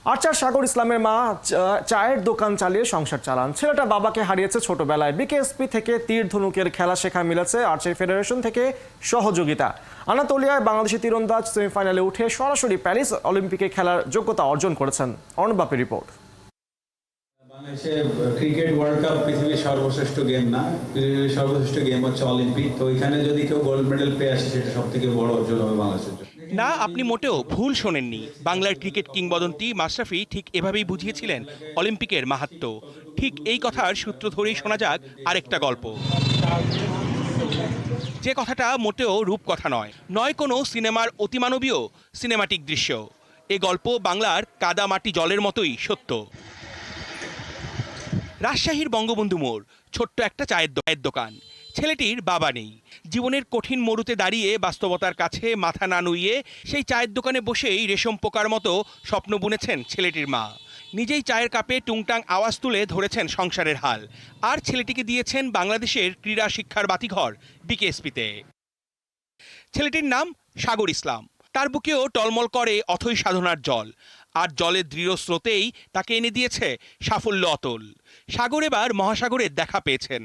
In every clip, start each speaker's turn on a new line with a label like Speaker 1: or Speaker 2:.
Speaker 1: আর্চার সাগর ইসলামের মা চায়ের দোকান চালিয়ে সংসার চালান। ছেলেটা বাবাকে হারিয়েছে ছোটবেলায়। বিকেএসপি থেকে তীর ধনুকের খেলা শেখা মিলেছে, আর্চারি ফেডারেশন থেকে সহযোগিতা। আনাতোলিয়ায় বাংলাদেশি তীরন্দাজ সেমিফাইনালে উঠে সরাসরি প্যারিস অলিম্পিকে খেলার যোগ্যতা অর্জন করেছেন। অর্ণব বাপের রিপোর্ট।
Speaker 2: বাংলাদেশে ক্রিকেট ওয়ার্ল্ড কাপ পৃথিবীর সর্বশ্রেষ্ঠ গেম না, পৃথিবীর সর্বশ্রেষ্ঠ গেম হচ্ছে অলিম্পিক। তো এখানে যদি কেউ গোল্ড মেডেল পেয়ে আসে সেটা সব থেকে বড় অর্জন হবে বাংলাদেশের জন্য।
Speaker 3: না, আপনি মোটেও ভুল শোনেননি। বাংলার ক্রিকেট কিংবদন্তি মাশরাফি ঠিক এভাবেই বুঝিয়েছিলেন অলিম্পিকের মাহাত্ম্য। ঠিক এই কথার সূত্র ধরেই শোনা যাক আরেকটা গল্প, যে কথাটা মোটেও রূপকথা নয় কোনো সিনেমার অতিমানবীয় সিনেমাটিক দৃশ্য। এ গল্প বাংলার কাদা মাটি জলের মতোই সত্য। রাজশাহীর বঙ্গবন্ধু মোড়, ছোট্ট একটা চায়ের দোকান। ছেলেটির বাবা নেই। জীবনের কঠিন মরুতে দাঁড়িয়ে বাস্তবতার কাছে মাথা না নুইয়ে সেই চায়ের দোকানে বসেই রেশম পোকার মতো স্বপ্ন বুনেছেন ছেলেটির মা। নিজেই চায়ের কাপে টুংটাং আওয়াজ তুলে ধরেছেন সংসারের হাল। আর ছেলেটিকে দিয়েছেন বাংলাদেশের ক্রীড়া শিক্ষার বাতিঘর বিকেএসপিতে। ছেলেটির নাম সাগর ইসলাম। তার বুকেও টলমল করে অথৈ সাধনার জল, আর জলের দৃঢ় স্রোতেই তাকে এনে দিয়েছে সাফল্য অতল। সাগর এবার মহাসাগরের দেখা পেয়েছেন।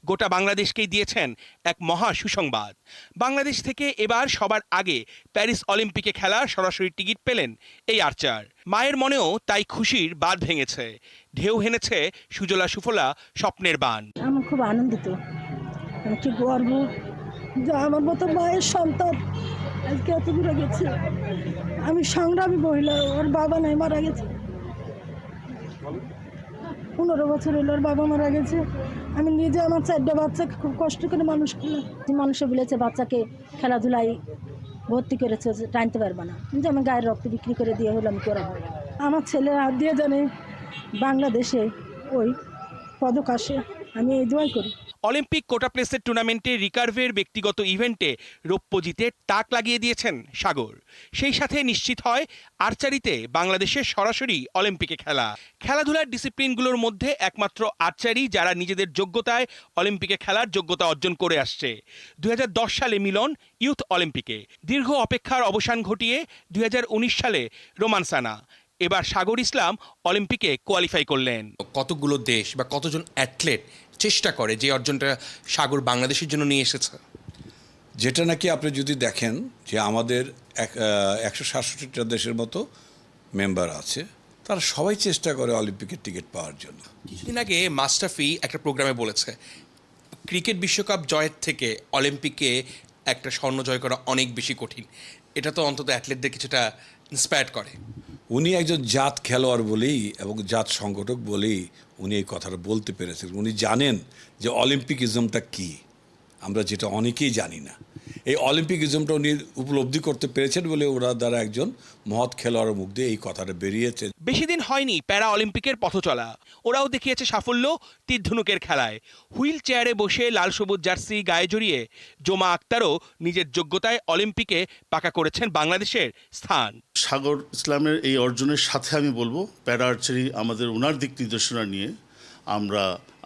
Speaker 3: গোটা বাংলাদেশকেই দিয়েছেন এক মহা সুসংবাদ। বাংলাদেশ থেকে এবার সবার আগে প্যারিস অলিম্পিকে খেলার সরাসরি টিকিট পেলেন এই আর্চার। মায়ের মনেও তাই খুশির বাঁধ ভেঙেছে, ঢেউ হেনেছে সুজলা সুফলা স্বপ্নের বান।
Speaker 4: আমি খুব আনন্দিত, আমি কি গর্ব যে আমার মতো মায়ের সন্তান আজকে এত দূরে গেছে। আমি সংগ্রামী মহিলা, ওর বাবা নাই, মারা গেছে 15 বছর হলো ওর বাবা মারা গেছে। আমি নিজে আমার 4টা বাচ্চাকে খুব কষ্ট করে মানুষ করলাম। মানুষে বলেছে বাচ্চাকে খেলাধুলায় ভর্তি করেছে, টানতে পারবে না, যে আমি গায়ের রক্ত বিক্রি করে দিয়ে হলো আমি করাবো। আমার ছেলের হাত দিয়ে জানে বাংলাদেশে ওই পদক আসে, আমি এই দোয়াই করি।
Speaker 3: অলিম্পিক কোটা প্লেসের টুর্নামেন্টে রিকার্ভের ব্যক্তিগত ইভেন্টে রৌপ্য জিতে তাক লাগিয়ে দিয়েছেন সাগর। সেই সাথে নিশ্চিত হয় আর্চারিতে বাংলাদেশের সরাসরি অলিম্পিকে খেলাধুলার ডিসিপ্লিনগুলোর মধ্যে একমাত্র আর্চারি যারা নিজেদের যোগ্যতায় অলিম্পিকে খেলার যোগ্যতা অর্জন করে আসছে। 2010 সালে মিলন ইউথ অলিম্পিকে দীর্ঘ অপেক্ষার অবসান ঘটিয়ে 2019 সালে রোমানসানা। এবার সাগর ইসলাম অলিম্পিকে কোয়ালিফাই করলেন।
Speaker 5: কতগুলো দেশ বা কতজন অ্যাথলেট চেষ্টা করে যে অর্জনটা সাগর বাংলাদেশের জন্য নিয়ে এসেছে?
Speaker 6: যেটা নাকি আপনি যদি দেখেন যে আমাদের 167টা দেশের মতো মেম্বার আছে, তারা সবাই চেষ্টা করে অলিম্পিকের টিকিট পাওয়ার জন্য।
Speaker 5: কিছুদিন আগে মাশরাফি একটা প্রোগ্রামে বলেছে ক্রিকেট বিশ্বকাপ জয়ের থেকে অলিম্পিকে একটা স্বর্ণ জয় করা অনেক বেশি কঠিন। এটা তো অন্তত অ্যাথলেটদের কিছুটা ইন্সপায়ার করে।
Speaker 6: উনি একজন জাত খেলোয়াড় বলেই এবং জাত সংগঠক বলেই উনি এই কথাটা বলতে পেরেছেন। উনি জানেন যে অলিম্পিকিজমটা কী, আমরা যেটা অনেকেই জানি না। এই অলিম্পিকিজমটা উনি উপলব্ধি করতে পেরেছেন বলে ওরা দ্বারা একজন মহৎ খেলোয়াড়ের মুখ দিয়ে এই কথাটা বেরিয়েছে।
Speaker 3: বেশি দিন হয়নি প্যারা অলিম্পিকের পথ চলা। ওরাও দেখিয়েছে সাফল্য তীর ধনুকের খেলায়। হুইল চেয়ারে বসে লাল সবুজ জার্সি গায়ে জড়িয়ে জোমা আক্তারও নিজের যোগ্যতায় অলিম্পিকে পাকা করেছেন বাংলাদেশের স্থান।
Speaker 7: সাগর ইসলামের এই অর্জনের সাথে আমি বলবো প্যারা আর্চারি আমাদের ওনার দিক নির্দেশনা নিয়ে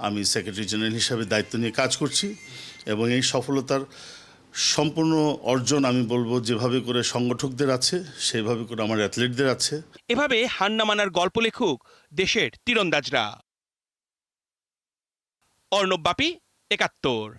Speaker 7: আমি সেক্রেটারি জেনারেল হিসাবে দায়িত্ব নিয়ে কাজ করছি, এবং এই সফলতার সম্পূর্ণ অর্জন আমি বলবো যেভাবে করে সংগঠকদের আছে সেইভাবে করে আমার অ্যাথলেটদের আছে।
Speaker 3: এভাবে হার না মানার গল্প লেখুক দেশের তীরন্দাজরা। অর্ণব বাপি, ৭১।